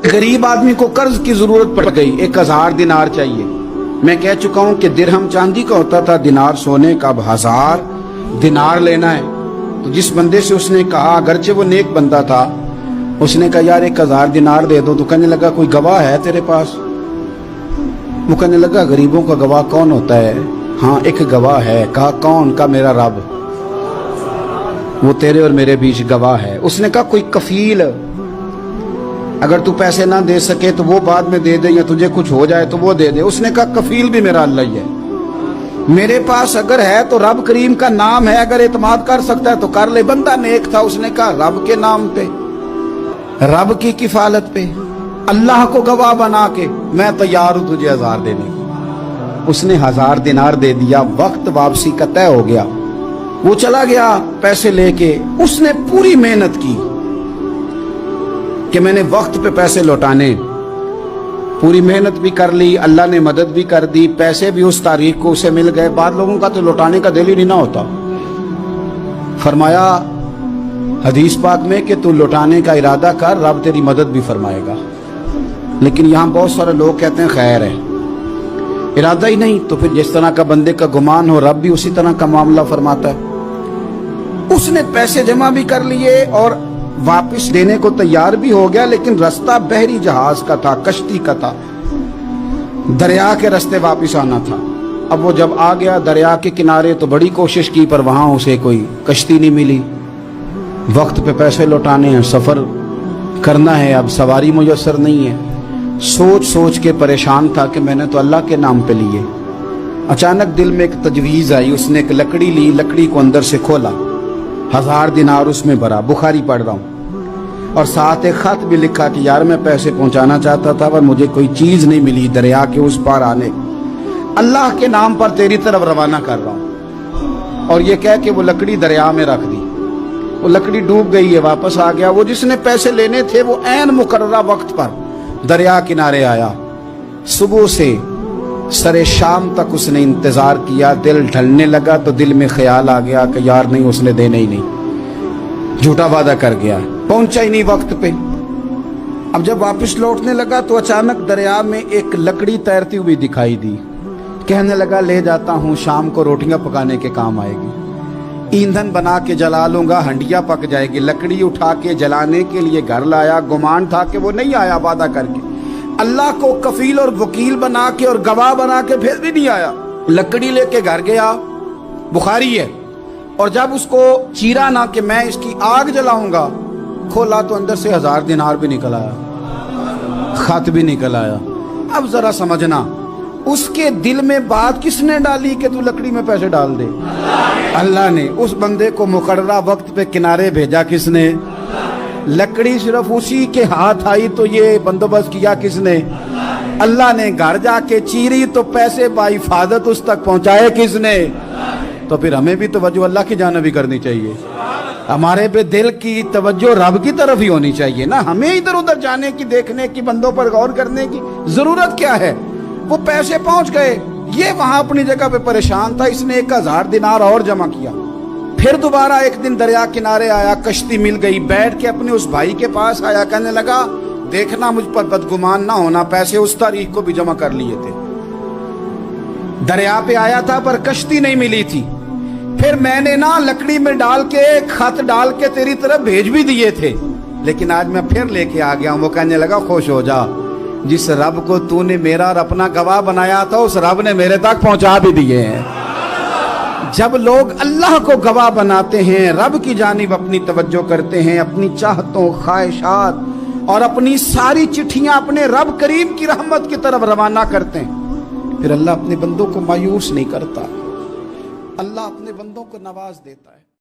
गरीब आदमी को कर्ज की जरूरत पड़ गई, 1000 दिनार चाहिए। मैं कह चुका हूं कि दिरहम चांदी का होता था, दिनार सोने का। अब 1000 दिनार लेना है। तो जिस बंदे से उसने कहा, अगरचे वो नेक बंदा था, उसने कहा यार 1000 दिनार दे दो। तो कहने लगा कोई गवाह है तेरे पास? वो कहने लगा गरीबों का गवाह कौन होता है? हाँ एक गवाह है। कहा कौन? का मेरा रब, वो तेरे और मेरे बीच गवाह है। उसने कहा कोई कफील, अगर तू पैसे ना दे सके तो वो बाद में दे दे, या तुझे कुछ हो जाए तो वो दे दे। उसने कहा कफील भी मेरा अल्लाह ही है। मेरे पास अगर है तो रब करीम का नाम है, अगर एतमाद कर सकता है तो कर ले। बंदा नेक था, उसने कहा रब के नाम पे, रब की किफालत पे, अल्लाह को गवाह बना के मैं तैयार हूं तुझे 1000 देने को। उसने 1000 दिनार दे दिया। वक्त वापसी का तय हो गया। वो चला गया पैसे लेके। उसने पूरी मेहनत की कि मैंने वक्त पे पैसे लौटाने, पूरी मेहनत भी कर ली, अल्लाह ने मदद भी कर दी, पैसे भी उस तारीख को उसे मिल गए। बाद लोगों का तो लौटाने का दिल ही नहीं ना होता। फरमाया हदीस पाक में कि तू लौटाने का इरादा कर, रब तेरी मदद भी फरमाएगा। लेकिन यहाँ बहुत सारे लोग कहते हैं खैर है, इरादा ही नहीं। तो फिर जिस तरह का बंदे का गुमान हो, रब भी उसी तरह का मामला फरमाता है। उसने पैसे जमा भी कर लिए और वापस देने को तैयार भी हो गया, लेकिन रास्ता बहरी जहाज का था, कश्ती का था, दरिया के रास्ते वापस आना था। अब वो जब आ गया दरिया के किनारे तो बड़ी कोशिश की, पर वहां उसे कोई कश्ती नहीं मिली। वक्त पे पैसे लौटाने हैं, सफर करना है, अब सवारी मुयस्सर नहीं है। सोच सोच के परेशान था कि मैंने तो अल्लाह के नाम पे लिए। अचानक दिल में एक तजवीज आई। उसने एक लकड़ी ली, लकड़ी को अंदर से खोला, 1000 दिनार उसमें भरा। बुखारी पढ़ रहा हूं, और साथ एक खत भी लिखा कि यार मैं पैसे पहुंचाना चाहता था पर मुझे कोई चीज नहीं मिली दरिया के उस पार आने, अल्लाह के नाम पर तेरी तरफ रवाना कर रहा हूं। और ये कह के वो लकड़ी दरिया में रख दी। वो लकड़ी डूब गई है, वापस आ गया। वो जिसने पैसे लेने थे वो ऐन मुकर्ररा वक्त पर दरिया किनारे आया। सुबह से सरे शाम तक उसने इंतजार किया। दिल ढलने लगा तो दिल में ख्याल आ गया कि यार नहीं, उसने देने ही नहीं, झूठा वादा कर गया, पहुंचा ही नहीं वक्त पे। अब जब वापस लौटने लगा तो अचानक दरिया में एक लकड़ी तैरती हुई दिखाई दी। कहने लगा ले जाता हूं, शाम को रोटियां पकाने के काम आएगी, ईंधन बना के जला लूंगा, हंडिया पक जाएगी। लकड़ी उठा के जलाने के लिए घर लाया। गुमान था कि वो नहीं आया वादा करके। अल्लाह को कफील और वकील बना के और गवाह बना के फिर भी नहीं आया। लकड़ी लेके घर गया, बुखारी है। और जब उसको चीरा ना कि मैं इसकी आग जलाऊंगा, खोला तो अंदर से 1000 दिनार भी निकल आया, खत भी निकल आया। अब जरा समझना, उसके दिल में बात किसने डाली कि तू लकड़ी में पैसे डाल दे? अल्लाह ने। उस बंदे को मुकर्ररा वक्त पे किनारे भेजा किसने? लकड़ी सिर्फ उसी के हाथ आई तो ये बंदोबस्त किया किसने? अल्लाह ने। घर जाके चीरी तो पैसे बाहिफाजत उस तक पहुंचाए किसने? तो फिर हमें भी तवज्जो अल्लाह की जानिब भी करनी चाहिए। हमारे पे दिल की तवज्जो रब की तरफ ही होनी चाहिए ना। हमें इधर उधर जाने की, देखने की, बंदों पर गौर करने की जरूरत क्या है? वो पैसे पहुंच गए, ये वहां अपनी जगह पे परेशान था। इसने 1000 दिनार और जमा किया। फिर दोबारा एक दिन दरिया किनारे आया, कश्ती मिल गई, बैठ के अपने उस भाई के पास आया। कहने लगा देखना मुझ पर बदगुमान ना होना, पैसे उस तारीख को भी जमा कर लिए थे। दरिया पे आया था पर कश्ती नहीं मिली थी। फिर मैंने ना लकड़ी में डाल के, खत डाल के तेरी तरफ भेज भी दिए थे, लेकिन आज मैं फिर लेके आ गया हूं। वो कहने लगा खुश हो जा, जिस रब को तूने मेरा और अपना गवाह बनाया था उस रब ने मेरे तक पहुंचा भी दिए हैं। जब लोग अल्लाह को गवाह बनाते हैं, रब की जानिब अपनी तवज्जो करते हैं, अपनी चाहतों, ख्वाहिशात और अपनी सारी चिट्ठियां अपने रब करीम की रहमत की तरफ रवाना करते हैं, फिर अल्लाह अपने बंदों को मायूस नहीं करता। अल्लाह अपने बंदों को नवाज देता है।